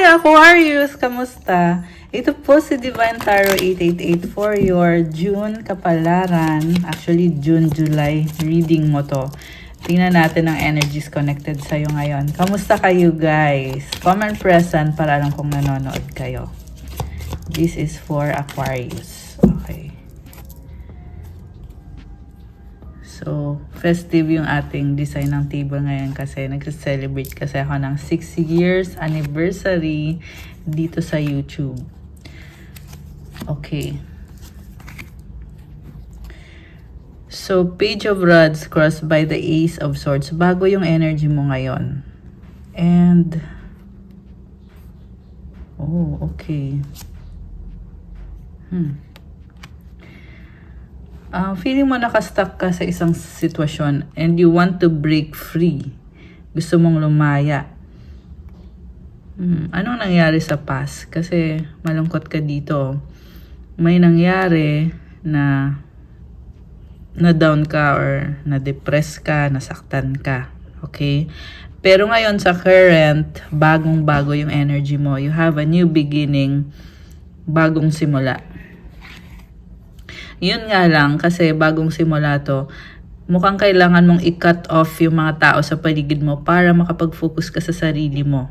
Hi Aquarius! Kamusta? Ito po si Divine Tarot 888 for your June kapalaran. Actually, June-July reading mo to. Tingnan natin ang energies connected sa'yo ngayon. Kamusta kayo guys? Comment present para alam kung nanonood kayo. This is for Aquarius. Okay. So, festive yung ating design ng table ngayon kasi nag-celebrate kasi ako ng 6 years anniversary dito sa YouTube. Okay. So, Page of Rods crossed by the Ace of Swords. Bago yung energy mo ngayon. And, oh, okay. Feeling mo nakastuck ka sa isang sitwasyon and you want to break free. Gusto mong lumaya. Anong nangyari sa past? Kasi malungkot ka dito. May nangyari na down ka or na-depress ka, nasaktan ka. Okay? Pero ngayon sa current, bagong-bago yung energy mo. You have a new beginning, bagong simula. Yun nga lang, kasi bagong simula to, mukhang kailangan mong i-cut off yung mga tao sa paligid mo para makapag-focus ka sa sarili mo.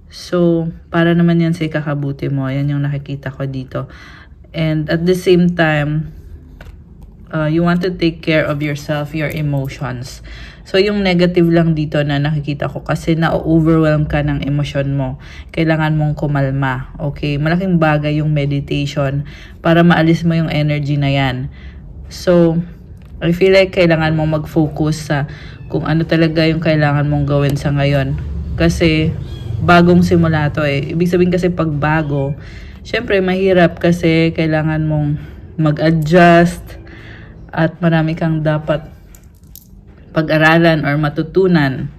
So, para naman yan sa ikakabuti mo. Yan yung nakikita ko dito. And at the same time, you want to take care of yourself, your emotions. So, yung negative lang dito na nakikita ko kasi na-overwhelm ka ng emosyon mo. Kailangan mong kumalma. Okay? Malaking bagay yung meditation para maalis mo yung energy na yan. So, I feel like kailangan mong mag-focus sa kung ano talaga yung kailangan mong gawin sa ngayon. Kasi, bagong simula to eh. Ibig sabihin kasi pag bago, syempre mahirap kasi kailangan mong mag-adjust at marami kang dapat pag-aralan or matutunan.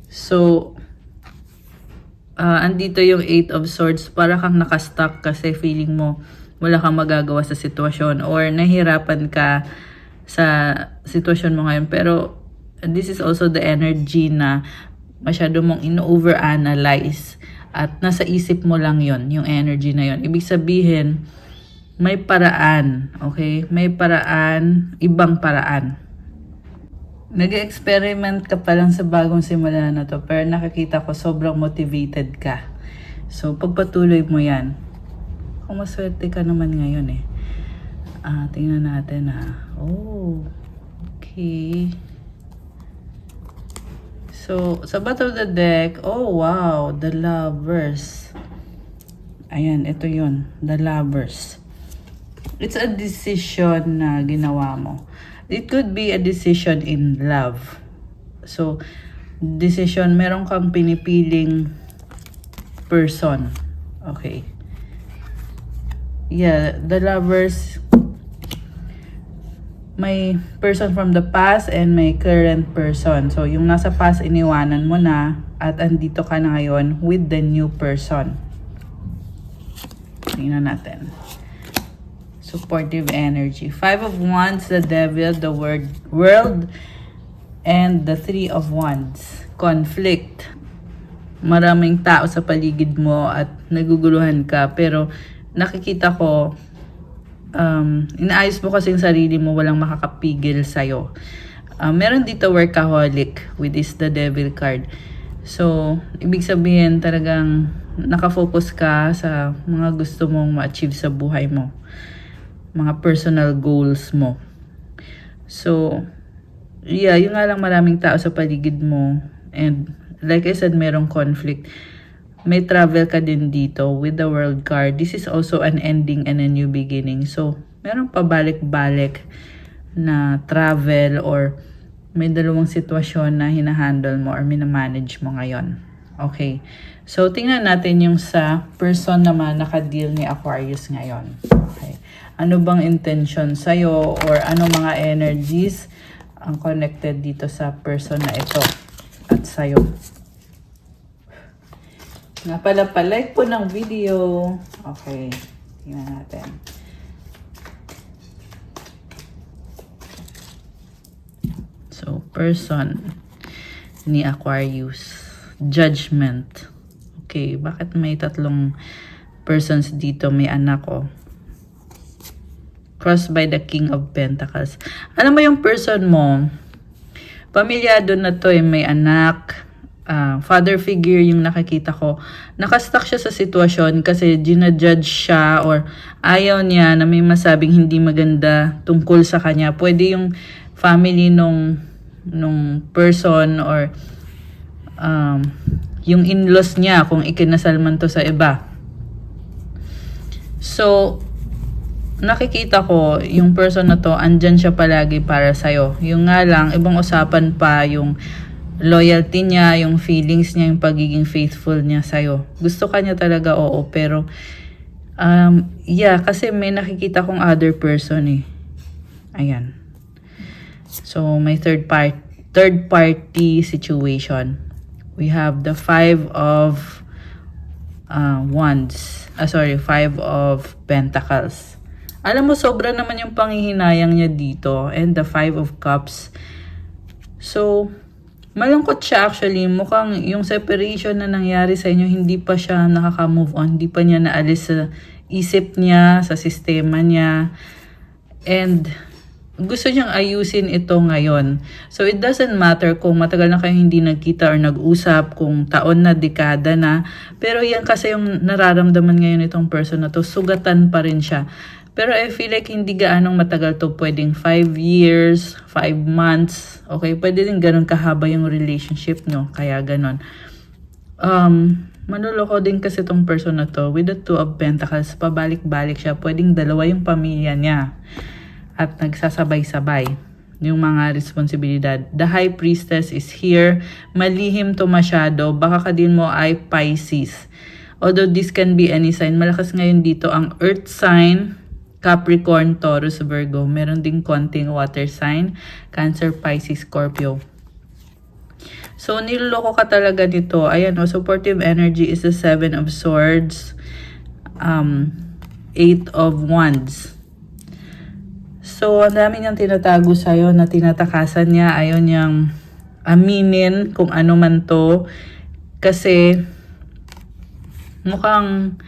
So, andito yung 8 of Swords. Para kang nakastuck kasi feeling mo wala kang magagawa sa sitwasyon or nahihirapan ka sa sitwasyon mo ngayon. Pero, this is also the energy na masyado mong ino-overanalyze at nasa isip mo lang yon yung energy na yon. Ibig sabihin, may paraan. Okay? May paraan, ibang paraan. Nag-experiment ka pa lang sa bagong simula na to, pero nakikita ko sobrang motivated ka. So, pagpatuloy mo yan. Kung maswerte ka naman ngayon eh. Tingnan natin Oh, okay. So, sa bottom of the deck, oh wow, the Lovers. Ayan, ito yun, the Lovers. It's a decision na ginawa mo. It could be a decision in love. So, decision, meron kang pinipiling person. Okay. Yeah, the Lovers, may person from the past and may current person. So, yung nasa past, iniwanan mo na at andito ka na ngayon with the new person. Tingnan natin. Supportive energy. 5 of Wands, the Devil, the World, and the 3 of Wands. Conflict. Maraming tao sa paligid mo at naguguluhan ka. Pero nakikita ko, inaayos mo kasi yung sarili mo, walang makakapigil sa'yo. Meron dito workaholic with this the Devil card. So, ibig sabihin talagang nakafocus ka sa mga gusto mong ma-achieve sa buhay mo. Mga personal goals mo. So, yeah, yun nga lang maraming tao sa paligid mo. And like I said, merong conflict. May travel ka din dito with the World card. This is also an ending and a new beginning. So, merong pabalik-balik na travel or may dalawang sitwasyon na hinahandle mo or minamanage mo ngayon. Okay. So, tingnan natin yung sa person naman nakadeal ni Aquarius ngayon. Okay. Ano bang intention sa'yo or ano mga energies ang connected dito sa person na ito at sa'yo. Nga pala, like po ng video. Okay, tingnan natin. So, person ni Aquarius. Judgment. Okay, bakit may tatlong persons dito? May anak, oh. Crossed by the King of Pentacles. Alam mo yung person mo, pamilyado na to, may anak, father figure yung nakikita ko. Nakastuck siya sa sitwasyon kasi ginajudge siya or ayaw niya na may masabing hindi maganda tungkol sa kanya. Pwede yung family nung person or yung in-laws niya kung ikinasal man to sa iba. So, nakikita ko, yung person na to, andyan siya palagi para sa'yo. Yung nga lang, ibang usapan pa yung loyalty niya, yung feelings niya, yung pagiging faithful niya sa'yo. Gusto ka niya talaga, oo, pero kasi may nakikita kong other person eh. Ayan. So, may third party situation. We have the Five of Pentacles. Alam mo, sobra naman yung panghihinayang niya dito. And the Five of Cups. So, malungkot siya actually. Mukhang yung separation na nangyari sa inyo, hindi pa siya nakaka-move on. Hindi pa niya naalis sa isip niya, sa sistema niya. And gusto niyang ayusin ito ngayon. So, it doesn't matter kung matagal na kayo hindi nagkita or nag-usap, kung taon na, dekada na. Pero yan kasi yung nararamdaman ngayon itong person na to. Sugatan pa rin siya. Pero I feel like hindi gaanong matagal to. Pwedeng 5 years, 5 months. Okay, pwede din ganun kahaba yung relationship nyo. Kaya ganun. Manloloko din kasi tong person na to. With the Two of Pentacles, pabalik-balik siya. Pwedeng dalawa yung pamilya niya. At nagsasabay-sabay yung mga responsibilidad. The High Priestess is here. Malihim to masyado. Baka ka din mo ay Pisces. Although this can be any sign. Malakas ngayon dito ang Earth sign, Capricorn, Taurus, Virgo. Meron ding konting water sign, Cancer, Pisces, Scorpio. So, niloloko ka talaga dito. Ayan, supportive energy is the Seven of Swords, Eight of Wands. So, ang dami niyang tinatago sa'yo na tinatakasan niya. Ayaw niyang aminin kung ano man to. Kasi, mukhang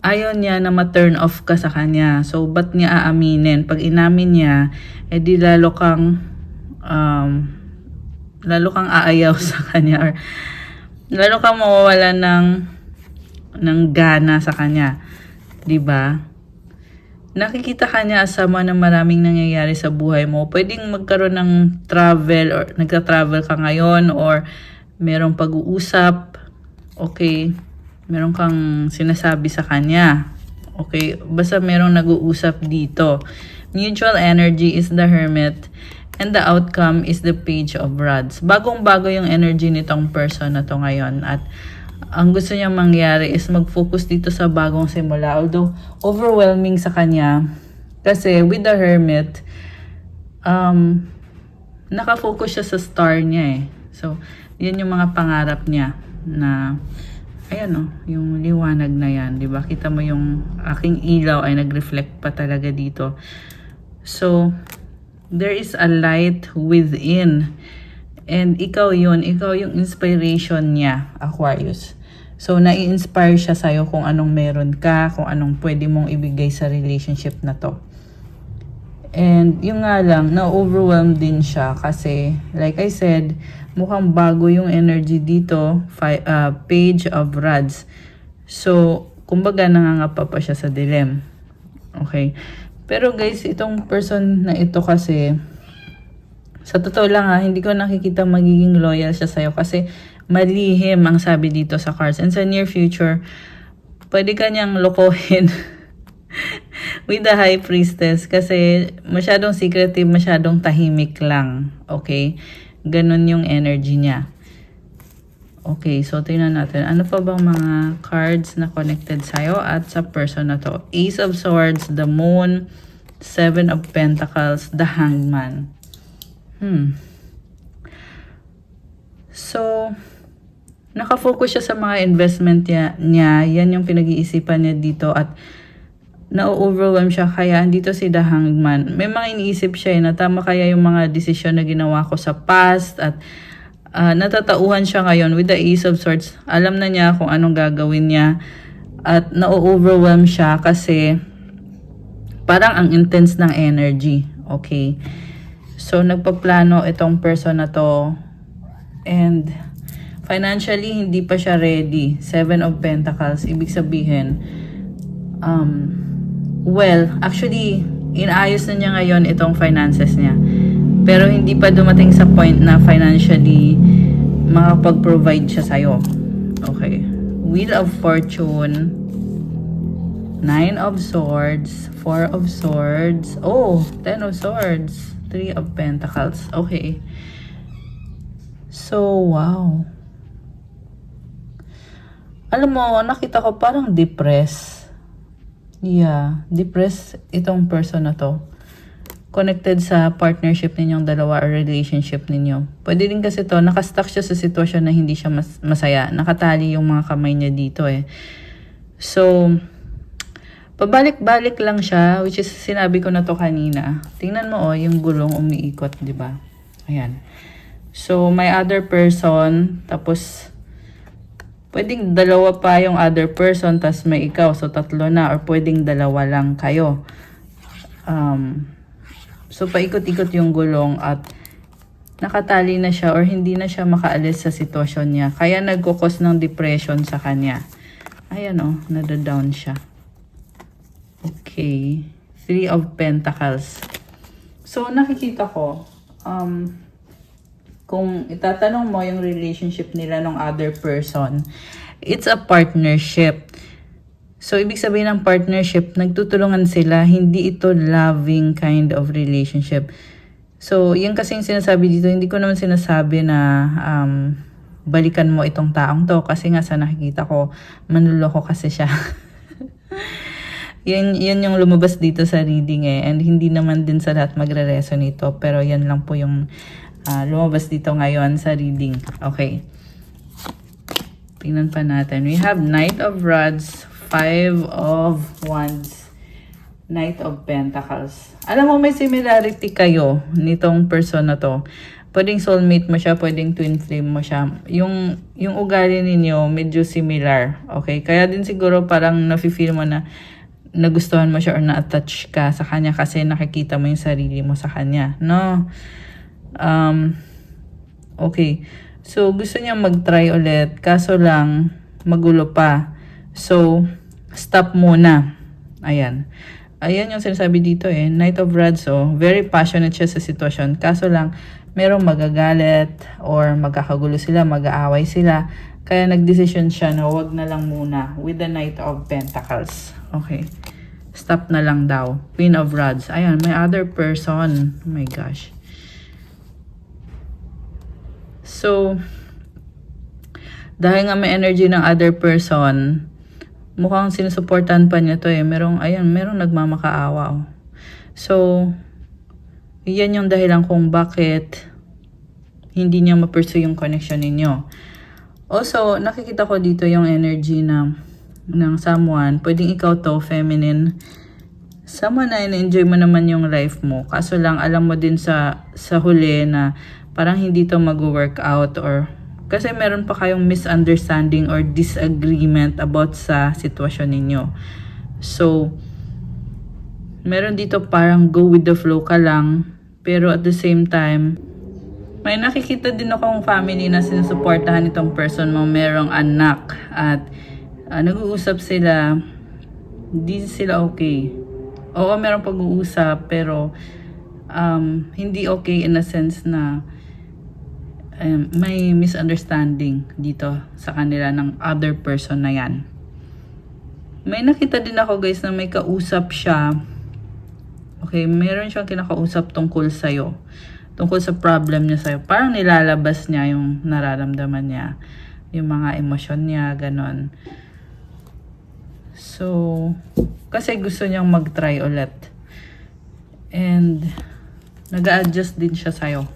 ayaw niya na ma-turn off ka sa kanya. So, ba't niya aaminin? Pag inamin niya, edi lalo kang aayaw sa kanya. Or lalo kang mawawala ng gana sa kanya. Diba? Nakikita ka niya as someone na maraming nangyayari sa buhay mo. Pwedeng magkaroon ng travel or nagta-travel ka ngayon or merong pag-uusap. Okay. Meron kang sinasabi sa kanya. Okay. Basta merong nag-uusap dito. Mutual energy is the Hermit. And the outcome is the Page of Rods. Bagong-bago yung energy nitong person na to ngayon. At ang gusto niya mangyari is mag-focus dito sa bagong simula. Although, overwhelming sa kanya. Kasi, with the Hermit, nakafocus siya sa star niya eh. So, yan yung mga pangarap niya na, ayan yung liwanag na yan. Diba? Kita mo yung aking ilaw ay nag-reflect pa talaga dito. So, there is a light within. And ikaw yung inspiration niya, Aquarius. So, nai-inspire siya sa'yo kung anong meron ka, kung anong pwede mong ibigay sa relationship na to. And yung nga lang, na-overwhelm din siya kasi, like I said, mukhang bago yung energy dito, Page of Rods. So, kumbaga nangangapa pa siya sa dilemma. Okay? Pero guys, itong person na ito kasi, sa totoo lang hindi ko nakikita magiging loyal siya sa'yo kasi malihim ang sabi dito sa cards. And sa near future, pwede ka niyang lokohin with the High Priestess kasi masyadong secretive, masyadong tahimik lang. Okay? Ganun yung energy niya. Okay, so tingnan natin. Ano pa bang mga cards na connected sa'yo at sa person na to? Ace of Swords, the Moon, Seven of Pentacles, the Hangman. So, nakafocus siya sa mga investment niya. Yan yung pinag-iisipan niya dito at na-overwhelm siya. Kaya andito si The Hangman. May mga iniisip siya na tama kaya yung mga desisyon na ginawa ko sa past at natatauhan siya ngayon with the Ace of Swords. Alam na niya kung anong gagawin niya at na-overwhelm siya kasi parang ang intense ng energy. Okay. So, nagpaplano itong person na to and financially, hindi pa siya ready. 7 of Pentacles. Ibig sabihin, well, actually, inaayos na niya ngayon itong finances niya. Pero hindi pa dumating sa point na financially makapag-provide siya sa'yo. Okay. Wheel of Fortune, 9 of Swords, 4 of Swords, 10 of Swords, 3 of Pentacles. Okay. So, wow. Alam mo, nakita ko parang depressed. Yeah, depressed itong person na to. Connected sa partnership ninyong dalawa or relationship ninyo. Pwede din kasi to, nakastuck siya sa sitwasyon na hindi siya masaya. Nakatali yung mga kamay niya dito eh. So, pabalik-balik lang siya, which is sinabi ko na to kanina. Tingnan mo yung gulong umiikot, di ba? Ayan. So, may other person, tapos pwedeng dalawa pa yung other person, tas may ikaw, so 3 na, or pwedeng 2 lang kayo. So, paikot-ikot yung gulong at nakatali na siya or hindi na siya makaalis sa sitwasyon niya. Kaya nagkukos ng depression sa kanya. Ayan nadadown siya. Okay. 3 of Pentacles. So, nakikita ko, kung itatanong mo yung relationship nila ng other person, it's a partnership. So, ibig sabihin ng partnership, nagtutulungan sila, hindi ito loving kind of relationship. So, yan kasi yung sinasabi dito, hindi ko naman sinasabi na balikan mo itong taong to kasi nga sa nakikita ko, manluloko kasi siya. yan yung lumabas dito sa reading and hindi naman din sa lahat magre-resonate ito, pero yan lang po yung lumabas dito ngayon sa reading. Okay. Tingnan pa natin. We have Knight of Rods, 5 of Wands, Knight of Pentacles. Alam mo, may similarity kayo nitong person na to. Pwedeng soulmate mo siya, pwedeng twin flame mo siya. Yung ugali ninyo, medyo similar. Okay? Kaya din siguro parang nafe-feel mo na nagustuhan mo siya or na-attach ka sa kanya kasi nakikita mo yung sarili mo sa kanya. No? Okay. So, gusto niya mag-try ulit. Kaso lang, magulo pa. So, stop muna. Ayan. Ayan yung sinasabi dito Knight of Rods, very passionate siya sa sitwasyon. Kaso lang, merong magagalit or magkakagulo sila, mag-aaway sila. Kaya nagdesisyon siya na wag na lang muna with the Knight of Pentacles. Okay. Stop na lang daw. Queen of Rods. Ayan, may other person. Oh my gosh. So, dahil nga may energy ng other person, mukhang sinusuportahan pa niya to merong nagmamakaawa. So, yan yung dahilan kung bakit hindi niya ma-pursue yung connection ninyo. Also, nakikita ko dito yung energy ng someone. Pwedeng ikaw to, feminine. Someone na in-enjoy mo naman yung life mo. Kaso lang, alam mo din sa huli na parang hindi to mag-work out or kasi meron pa kayong misunderstanding or disagreement about sa sitwasyon ninyo. So, meron dito parang go with the flow ka lang. Pero at the same time, may nakikita din akong family na sinusuportahan itong person mo. Merong anak at nag-uusap sila. Hindi sila okay. Oo, meron pag-uusap pero hindi okay in a sense na may misunderstanding dito sa kanila ng other person na yan. May nakita din ako guys na may kausap siya. Okay, meron siyang kinakausap tungkol sa'yo. Tungkol sa problem niya sa'yo. Parang nilalabas niya yung nararamdaman niya. Yung mga emosyon niya, ganon. So, kasi gusto niyang mag-try ulit. And, nag-a-adjust din siya sa'yo.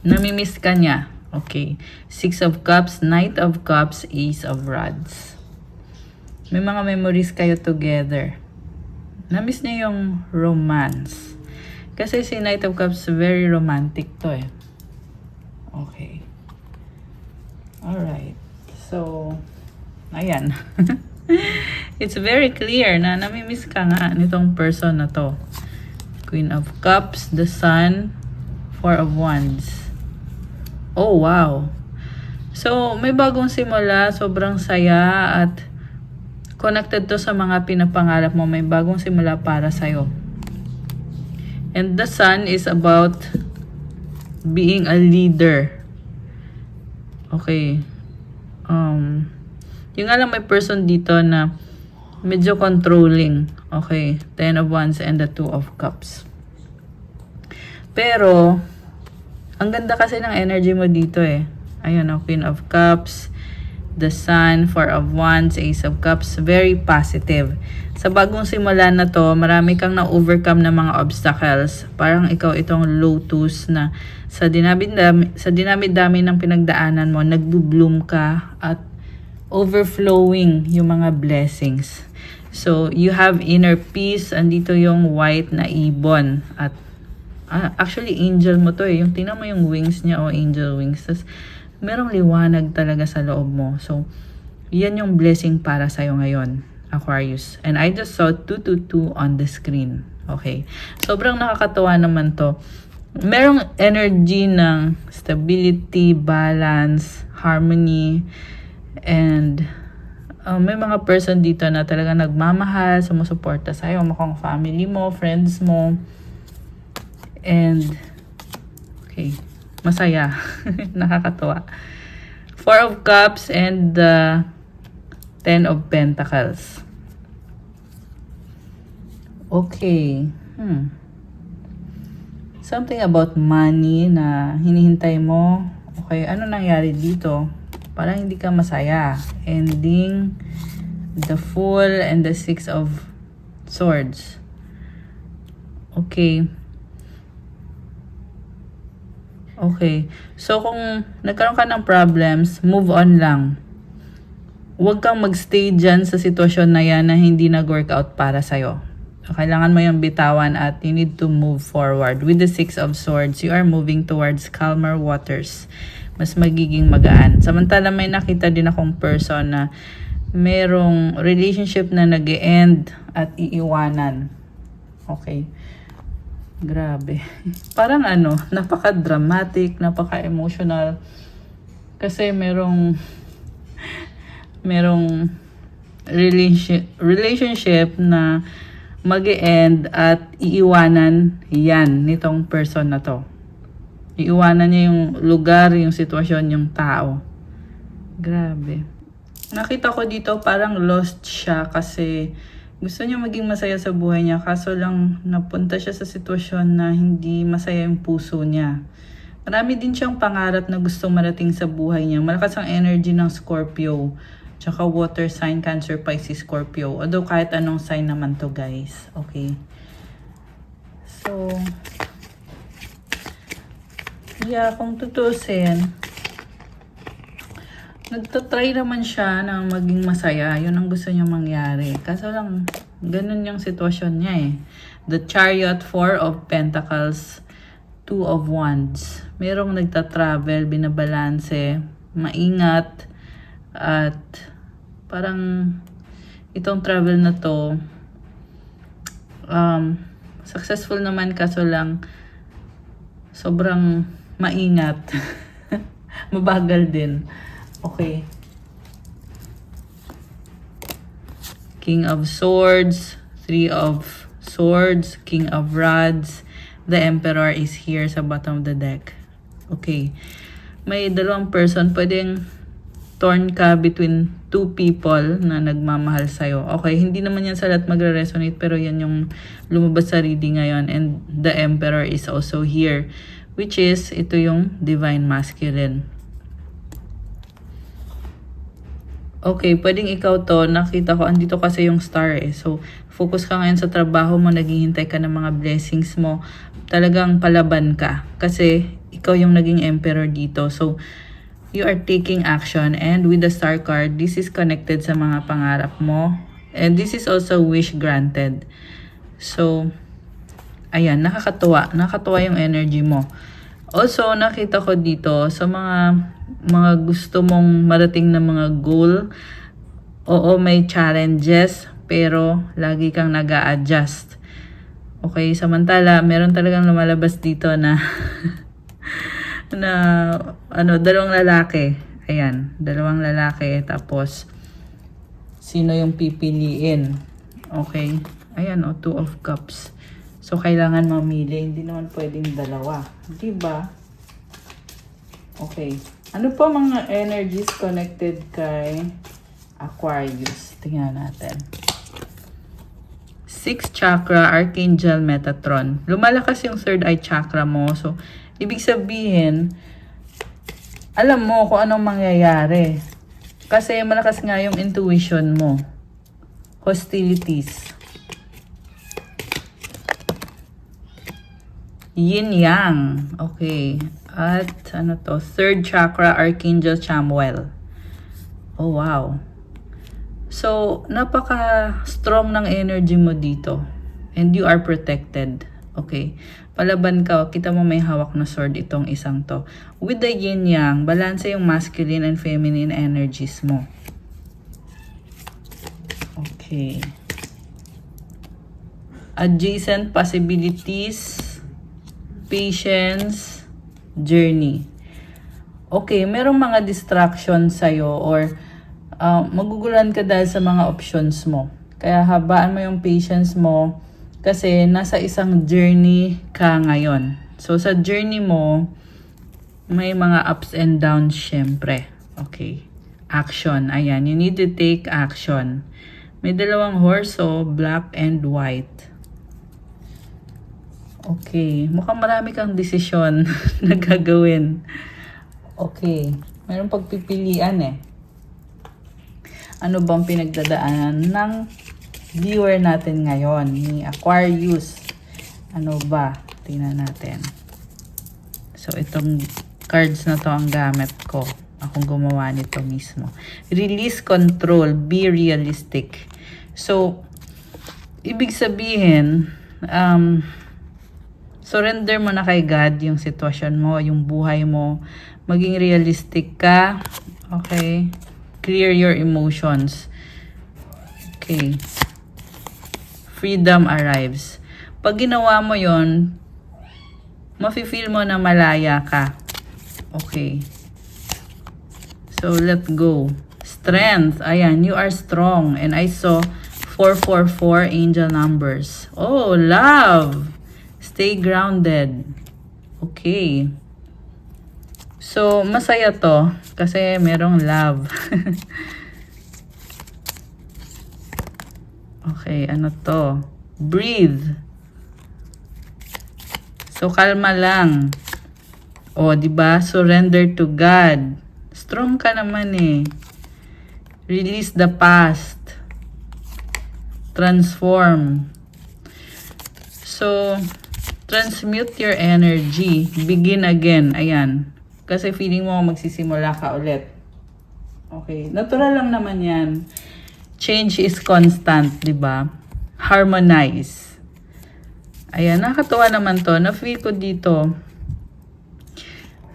Namimiss ka niya. Okay. 6 of Cups, Knight of Cups, Ace of Rods. May mga memories kayo together. Namiss niya yung romance. Kasi si Knight of Cups, very romantic to eh. Okay. Alright. So, ayan. It's very clear na namimiss ka nga nitong person na to. Queen of Cups, the Sun, Four of Wands. Oh, wow. So, may bagong simula, sobrang saya at connected to sa mga pinapangarap mo. May bagong simula para sa'yo. And the Sun is about being a leader. Okay. Yung nga lang may person dito na medyo controlling. Okay. 10 of Wands and the 2 of Cups. Pero, ang ganda kasi ng energy mo dito eh. Ayun o, Queen of Cups, the Sun, 4 of Wands, Ace of Cups. Very positive. Sa bagong simula na to, marami kang na-overcome na mga obstacles. Parang ikaw itong lotus na sa dinami-dami ng pinagdaanan mo, nagbo-bloom ka at overflowing yung mga blessings. So, you have inner peace. Andito yung white na ibon. At actually, angel mo to eh. Yung tingnan mo yung wings niya o angel wings. Tapos, merong liwanag talaga sa loob mo. So, yan yung blessing para sa'yo ngayon, Aquarius. And I just saw 222 on the screen. Okay. Sobrang nakakatawa naman to. Merong energy ng stability, balance, harmony, and may mga person dito na talaga nagmamahal, sumusuporta sa'yo, mukhang family mo, friends mo. And, okay, masaya. Nakakatawa. 4 of Cups and the 10 of Pentacles. Okay. Something about money na hinihintay mo. Okay, ano nangyari dito? Parang hindi ka masaya. Ending the Fool and the 6 of Swords. Okay. Okay. So, kung nagkaroon ka ng problems, move on lang. Huwag kang magstay dyan sa sitwasyon na yan na hindi nag-workout para sa'yo. Kailangan mo yung bitawan at you need to move forward. With the 6 of Swords, you are moving towards calmer waters. Mas magiging magaan. Samantala may nakita din akong person na merong relationship na nag-e-end at iiwanan. Okay. Grabe. Parang napaka-dramatic, napaka-emotional. Kasi merong relationship na mag-e-end at iiwanan yan nitong person na to. Iiwanan niya yung lugar, yung sitwasyon, yung tao. Grabe. Nakita ko dito parang lost siya kasi gusto niya maging masaya sa buhay niya. Kaso lang napunta siya sa sitwasyon na hindi masaya yung puso niya. Marami din siyang pangarap na gustong marating sa buhay niya. Malakas ang energy ng Scorpio. Tsaka water sign, Cancer, Pisces, Scorpio. Although kahit anong sign naman to guys. Okay. So, yeah, kung tutusin, nagtatry naman siya na maging masaya. Yun ang gusto niya mangyari. Kaso lang, ganun yung sitwasyon niya eh. The Chariot, 4 of Pentacles, 2 of Wands. Merong nagtatravel, binabalanse, maingat, at parang itong travel na to, successful naman kaso lang sobrang maingat. Mabagal din. Okay. King of Swords, 3 of Swords, King of Rods, the Emperor is here sa bottom of the deck. Okay. May dalawang person, pwedeng torn ka between two people na nagmamahal sa'yo. Okay, hindi naman yan sa lahat magre-resonate, pero yan yung lumabas sa reading ngayon. And the Emperor is also here, which is, ito yung Divine Masculine. Okay, pwedeng ikaw to, nakita ko, andito kasi yung star eh. So, focus ka ngayon sa trabaho mo, naghihintay ka ng mga blessings mo. Talagang palaban ka. Kasi, ikaw yung naging emperor dito. So, you are taking action. And with the star card, this is connected sa mga pangarap mo. And this is also wish granted. So, Ayan, nakakatuwa. Nakakatuwa yung energy mo. Also, nakita ko dito sa mga gusto mong marating na mga goal. Oo, may challenges, pero lagi kang nag-a-adjust. Okay, samantala, meron talagang lumalabas dito na na dalawang lalaki. Ayan, dalawang lalaki. Tapos, sino yung pipiliin? Okay. Ayan, Two of Cups. So, kailangan mamili. Hindi naman pwedeng dalawa. Diba? Okay. Ano pa mga energies connected kay Aquarius? Tingnan natin. 6th chakra, Archangel Metatron. Lumalakas yung third eye chakra mo. So, ibig sabihin, alam mo kung anong mangyayari. Kasi malakas nga yung intuition mo. Hostilities. Yin Yang. Okay. At third chakra, Archangel Chamuel. Oh, wow. So, napaka-strong ng energy mo dito. And you are protected. Okay. Palaban ka. Kita mo may hawak na sword itong isang to. With the Yin Yang, balance yung masculine and feminine energies mo. Okay. Adjacent possibilities. Patience, journey. Okay, merong mga distractions sa'yo or magugulan ka dahil sa mga options mo. Kaya habaan mo yung patience mo kasi nasa isang journey ka ngayon. So, sa journey mo, may mga ups and downs syempre. Okay. Action. Ayan, you need to take action. May dalawang horse, so black and white. Okay. Mukhang marami kang desisyon na gagawin. Okay. Mayroong pagpipilian eh. Ano bang pinagdadaanan ng viewer natin ngayon? Ni Aquarius. Ano ba? Tingnan natin. So, itong cards na to ang gamit ko. Akong gumawa nito mismo. Release control. Be realistic. So, ibig sabihin, surrender mo na kay God yung sitwasyon mo, yung buhay mo. Maging realistic ka. Okay? Clear your emotions. Okay. Freedom arrives. Pag ginawa mo yon, mafe-feel mo na malaya ka. Okay. So, let go. Strength. Ayan, you are strong. And I saw 444 angel numbers. Oh, love. Stay grounded. Okay. So, masaya to kasi merong love. Okay, ano to? Breathe. So, kalma lang. O, di ba? Surrender to God. Strong ka naman eh. Release the past. Transform. So, transmute your energy. Begin again. Ayan. Kasi feeling mo magsisimula ka ulit. Okay. Natural lang naman yan. Change is constant, di ba? Harmonize. Ayan. Nakakatuwa naman to. Na-feel ko dito.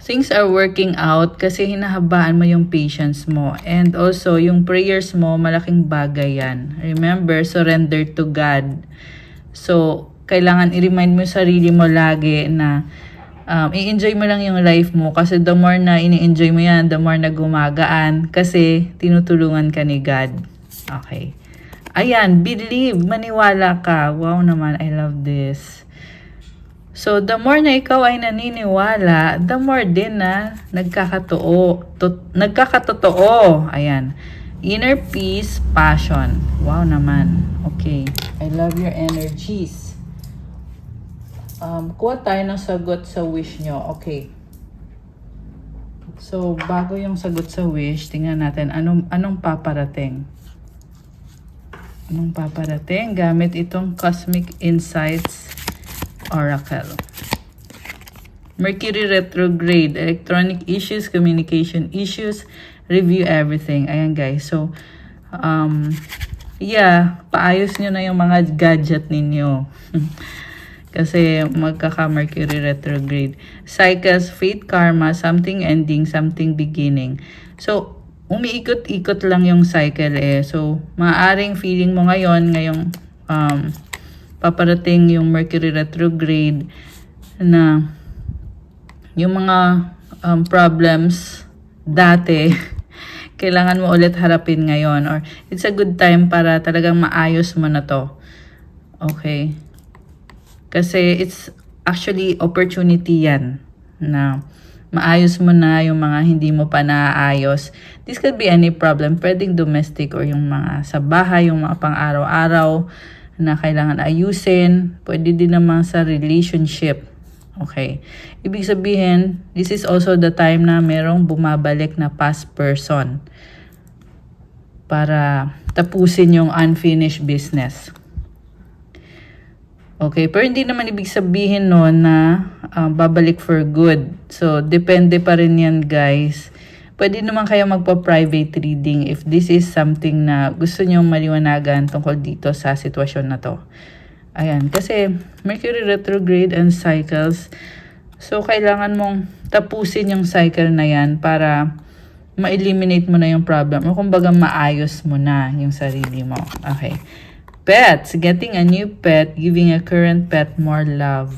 Things are working out kasi hinahabaan mo yung patience mo. And also, yung prayers mo, malaking bagay yan. Remember, surrender to God. So, kailangan i-remind mo sarili mo lagi na i-enjoy mo lang yung life mo. Kasi the more na ini-enjoy mo yan, the more na gumagaan. Kasi tinutulungan ka ni God. Okay. Ayan, believe, maniwala ka. Wow naman, I love this. So, the more na ikaw ay naniniwala, the more din na nagkakatotoo. Ayan. Inner peace, passion. Wow naman. Okay. I love your energies. Kuha tayo ng sagot sa wish nyo. Okay. So, bago yung sagot sa wish, tingnan natin anong paparating. Anong paparating? Gamit itong Cosmic Insights Oracle. Mercury retrograde, electronic issues, communication issues, review everything. Ayan guys. So, yeah, paayos nyo na yung mga gadget ninyo. Kasi magkaka-Mercury retrograde. Cycles, fate, karma, something ending, something beginning. So, umiikot-ikot lang yung cycle eh. So, maaring feeling mo ngayong paparating yung Mercury retrograde na yung mga problems dati kailangan mo ulit harapin ngayon, or it's a good time para talagang maayos mo na to. Okay? Kasi it's actually opportunity yan na maayos mo na yung mga hindi mo pa naayos. This could be any problem. Pwedeng domestic or yung mga sa bahay, yung mga pang-araw-araw na kailangan ayusin. Pwede din naman sa relationship. Okay. Ibig sabihin, this is also the time na merong bumabalik na past person para tapusin yung unfinished business. Okay, pero hindi naman ibig sabihin noon na babalik for good. So, depende pa rin yan, guys. Pwede naman kayo magpa-private reading if this is something na gusto nyong maliwanagan tungkol dito sa sitwasyon na to. Ayan, kasi Mercury retrograde and cycles. So, kailangan mong tapusin yung cycle na yan para ma-eliminate mo na yung problem. O kumbaga, maayos mo na yung sarili mo. Okay. Pets. Getting a new pet. Giving a current pet more love.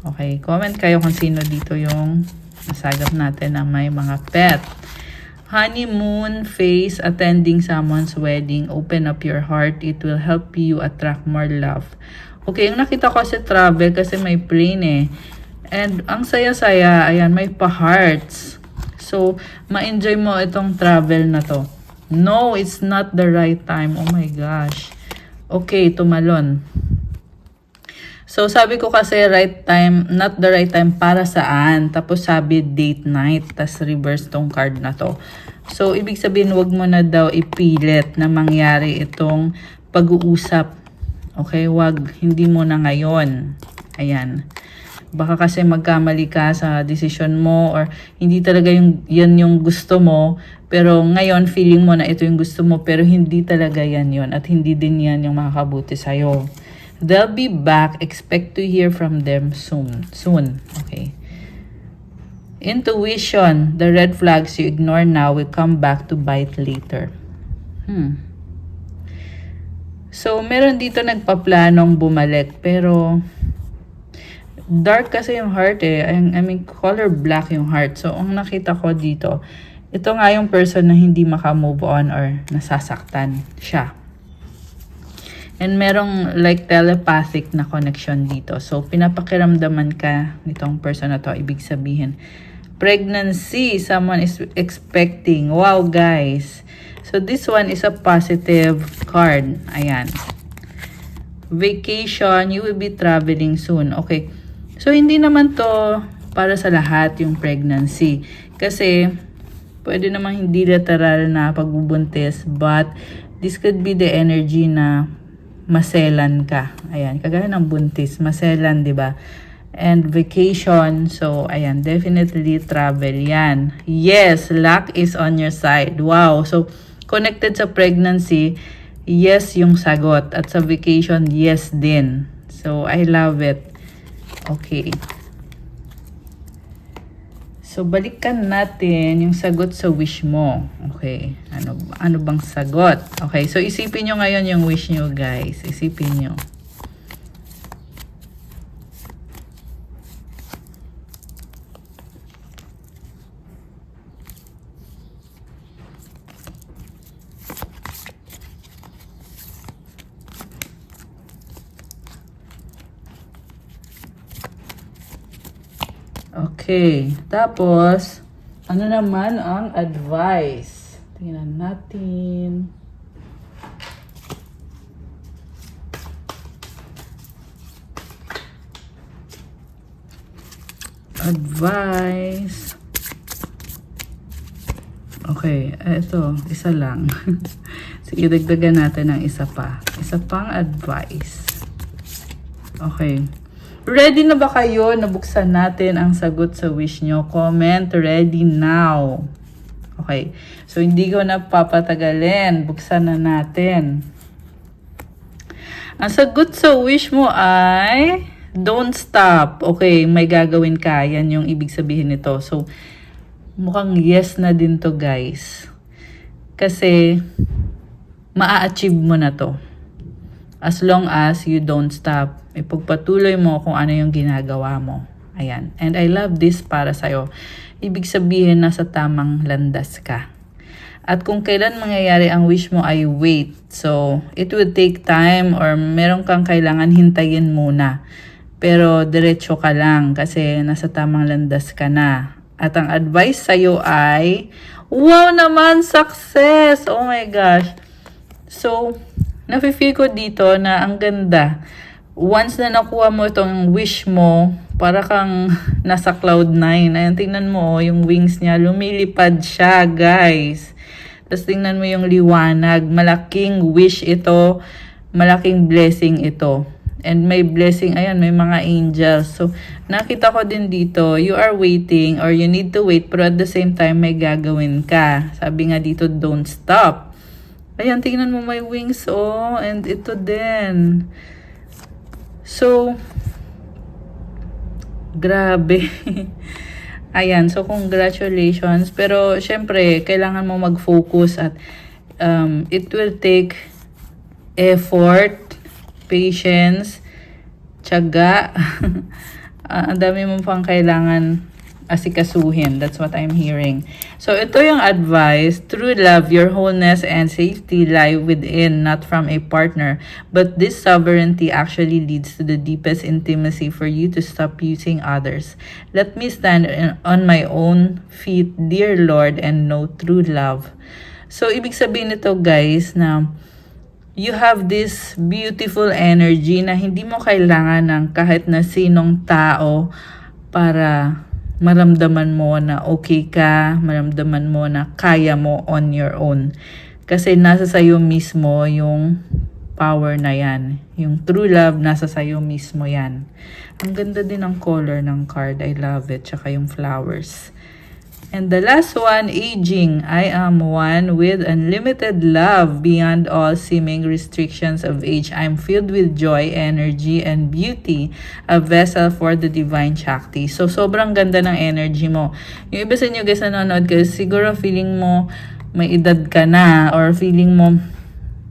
Okay. Comment kayo kung sino dito yung nasagap natin na may mga pet. Honeymoon phase. Attending someone's wedding. Open up your heart. It will help you attract more love. Okay, yung nakita ko sa travel kasi may plane eh. And ang saya-saya, ayan, may pa-hearts. So, ma-enjoy mo itong travel na to. No, it's not the right time. Oh my gosh. Okay, tumalon. So, sabi ko kasi right time, not the right time para saan. Tapos sabi date night, tas reverse tong card na to. So, ibig sabihin, wag mo na daw ipilit na mangyari itong pag-uusap. Okay, wag, hindi mo na ngayon. Ayan. Baka kasi magkamali ka sa decision mo or hindi talaga yan yung gusto mo. Pero ngayon, feeling mo na ito yung gusto mo pero hindi talaga yan yun. At hindi din yan yung makakabuti sa'yo. They'll be back. Expect to hear from them soon. Soon. Okay. Intuition. The red flags you ignore now will come back to bite later. So, meron dito nagpaplanong bumalik. Pero, dark kasi yung heart eh. I mean, color black yung heart. So, ang nakita ko dito, ito nga yung person na hindi makamove on or nasasaktan siya. And merong like telepathic na connection dito. So, pinapakiramdaman ka nitong person na to. Ibig sabihin, pregnancy. Someone is expecting. Wow, guys. So, this one is a positive card. Ayan. Vacation. You will be traveling soon. Okay. So, hindi naman to para sa lahat yung pregnancy. Kasi, pwede namang hindi literal na pagbubuntis. But, this could be the energy na maselan ka. Ayan. Kagaya ng buntis. Maselan, di ba? And vacation. So, ayan. Definitely travel yan. Yes, luck is on your side. Wow. So, connected sa pregnancy, yes yung sagot. At sa vacation, yes din. So, I love it. Okay. So, balikan natin yung sagot sa wish mo. Okay. Ano bang sagot? Okay. So, isipin nyo ngayon yung wish nyo, guys. Isipin nyo. Okay. Tapos, ano naman ang advice? Tingnan natin. Advice. Okay. Ito. Isa lang. Sige, dagdagan natin ng isa pa. Isa pang advice. Okay. Ready na ba kayo? Nabuksan natin ang sagot sa wish nyo. Comment ready now. Okay. So, hindi ko na papatagalin. Buksan na natin. Ang sagot sa wish mo ay Don't stop. Okay, may gagawin ka. Yan yung ibig sabihin nito. So, mukhang yes na din to, guys. Kasi, maa-achieve mo na to. As long as you don't stop. Ipagpatuloy mo kung ano yung ginagawa mo. Ayan. And I love this para sa'yo. Ibig sabihin, nasa tamang landas ka. At kung kailan mangyayari ang wish mo ay wait. So, it will take time or meron kang kailangan hintayin muna. Pero diretso ka lang kasi nasa tamang landas ka na. At ang advice sa'yo ay, wow naman, success! Oh my gosh! So, nafe-feel ko dito na ang ganda. Once na nakuha mo itong wish mo, para kang nasa cloud 9. Ayan, tingnan mo, yung wings niya, lumilipad siya, guys. Tapos tingnan mo yung liwanag. Malaking wish ito. Malaking blessing ito. And may blessing, ayan, may mga angels. So, nakita ko din dito, you are waiting or you need to wait pero at the same time, may gagawin ka. Sabi nga dito, don't stop. Ayan, tingnan mo may wings, oh. And ito din. So, grabe. Ayan, so congratulations. Pero, syempre, kailangan mo mag-focus at it will take effort, patience, tiyaga. Ang dami mo pang kailangan asikasuhin. That's what I'm hearing. So, ito yung advice. True love, your wholeness and safety lie within, not from a partner. But this sovereignty actually leads to the deepest intimacy for you to stop using others. Let me stand on my own feet, dear Lord, and know true love. So, ibig sabihin nito, guys, na you have this beautiful energy na hindi mo kailangan ng kahit na sinong tao para maramdaman mo na okay ka, maramdaman mo na kaya mo on your own. Kasi nasa sayo mismo yung power na yan. Yung true love, nasa sayo mismo yan. Ang ganda din ang color ng card. I love it. Tsaka yung flowers. And the last one, aging. I am one with unlimited love beyond all seeming restrictions of age. I'm filled with joy, energy, and beauty. A vessel for the divine Shakti. So, sobrang ganda ng energy mo. Yung iba sa inyo guys nanonood kasi siguro feeling mo may edad ka na or feeling mo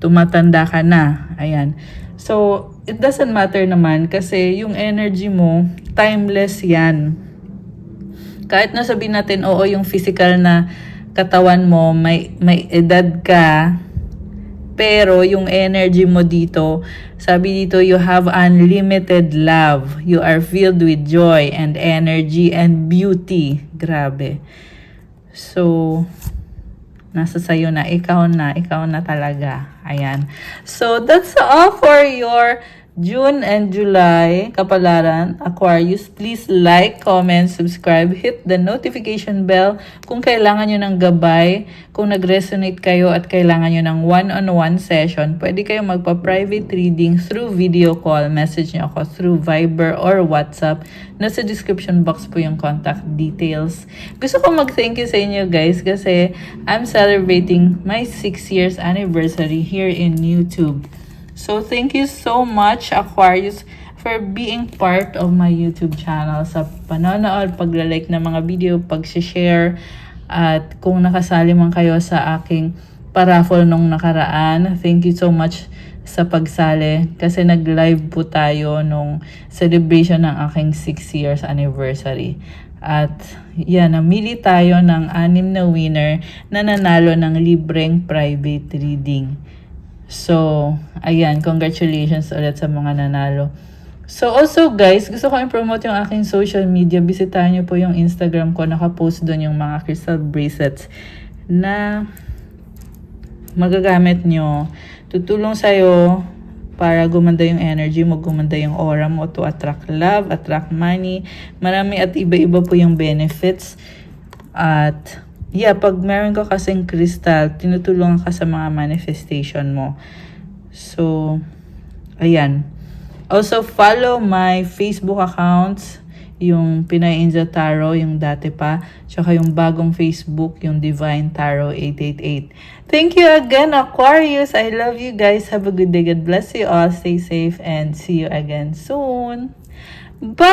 tumatanda ka na. Ayan. So, it doesn't matter naman kasi yung energy mo, timeless yan. Kahit na sabihin natin, oo, yung physical na katawan mo, may edad ka, pero yung energy mo dito, sabi dito, you have unlimited love. You are filled with joy and energy and beauty. Grabe. So, nasa sayo na, ikaw na talaga. Ayan. So, that's all for your June and July kapalaran, Aquarius. Please like, comment, subscribe, hit the notification bell kung kailangan nyo ng gabay, kung nag-resonate kayo at kailangan nyo ng one-on-one session. Pwede kayo magpa-private reading through video call. Message nyo ako through Viber or WhatsApp. Nasa description box po yung contact details. Gusto ko mag-thank you sa inyo guys kasi I'm celebrating my 6 years anniversary here in YouTube. So, thank you so much, Aquarius, for being part of my YouTube channel. Sa panonood, paglalike ng mga video, pag-share, at kung nakasali man kayo sa aking paraffle nung nakaraan, thank you so much sa pagsali. Kasi nag-live po tayo nung celebration ng aking 6 years anniversary. At yan, namili tayo ng 6 na winner na nanalo ng libreng private reading. So, ayan, congratulations ulit sa mga nanalo. So, also guys, gusto ko i-promote yung aking social media. Bisitahin nyo po yung Instagram ko. Nakapost doon yung mga crystal bracelets na magagamit nyo. Tutulong sa'yo para gumanda yung energy mo, gumanda yung aura mo to attract love, attract money. Marami at iba-iba po yung benefits. At yeah, pag meron ka kasing crystal, tinutulungan ka sa mga manifestation mo. So, ayan. Also, follow my Facebook accounts, yung Pinoy Angel Tarot, yung dati pa, tsaka yung bagong Facebook, yung Divine Tarot 888. Thank you again, Aquarius. I love you guys. Have a good day. God bless you all. Stay safe and see you again soon. Bye!